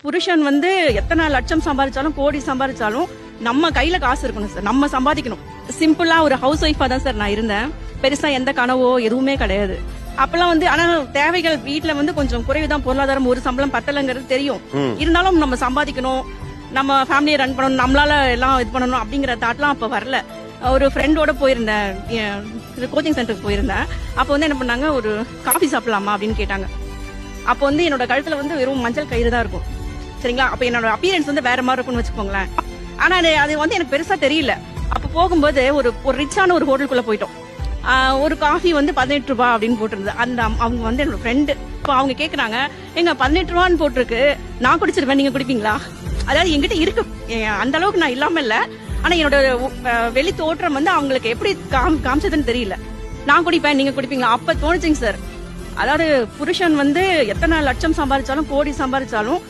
புருஷன் வந்து எத்தனை லட்சம் சம்பாதிச்சாலும் கோடி சம்பாதிச்சாலும் நம்ம கையில காசு இருக்கணும் சார். நம்ம சம்பாதிக்கணும். சிம்பிளா ஒரு ஹவுஸ் ஒய்ஃபா தான் சார் நான் இருந்தேன். பெருசா எந்த கனவோ எதுவுமே கிடையாது. அப்பெல்லாம் வந்து ஆனா தேவைகள் வீட்டுல வந்து கொஞ்சம் குறைவுதான், பொருளாதாரம் ஒரு சம்பளம் பத்தலைங்கிறது தெரியும். இருந்தாலும் நம்ம சம்பாதிக்கணும், நம்ம ஃபேமிலியை ரன் பண்ணணும், நம்மளால எல்லாம் இது பண்ணணும் அப்படிங்கிற தாட்லாம் அப்ப வரல. ஒரு ஃப்ரெண்டோட போயிருந்தேன், கோச்சிங் சென்டருக்கு போயிருந்தேன். அப்போ வந்து என்ன பண்ணாங்க, ஒரு காஃபி சாப்பிடலாமா அப்படின்னு கேட்டாங்க. அப்போ வந்து என்னோட கழுத்துல வந்து வெறும் மஞ்சள் கயிறு தான் இருக்கும் சரிங்களா. அப்ப என்னோட அப்பியரன்ஸ் வந்து வேற மாதிரி இருக்கும்னு வச்சுக்கோங்களேன். ஆனா அது வந்து எனக்கு பெருசா தெரியல. அப்ப போகும்போது ஒரு ரிச்சான ஒரு ஹோட்டலுக்குள்ள போயிட்டோம். ஒரு காஃபி வந்து 18 ரூபாய் அப்படின்னு போட்டிருந்தது. அவங்க வந்து என்னோட ஃப்ரெண்டு. இப்போ அவங்க கேக்குறாங்க, எங்க 18 ரூபான்னு போட்டிருக்கு, நான் குடிச்சிருவேன், நீங்க குடிப்பீங்களா? அதாவது என்கிட்ட இருக்கு, அந்த அளவுக்கு நான் இல்லாம இல்ல. ஆனா என்னோட வெளி தோற்றம் வந்து அவங்களுக்கு எப்படி காமிச்சதுன்னு தெரியல. நான் குடிப்பேன், நீங்க குடிப்பீங்களா? அப்ப தோணுச்சுங்க சார். அதாவது புருஷன் வந்து எத்தனை லட்சம் சம்பாதிச்சாலும் கோடி சம்பாதிச்சாலும்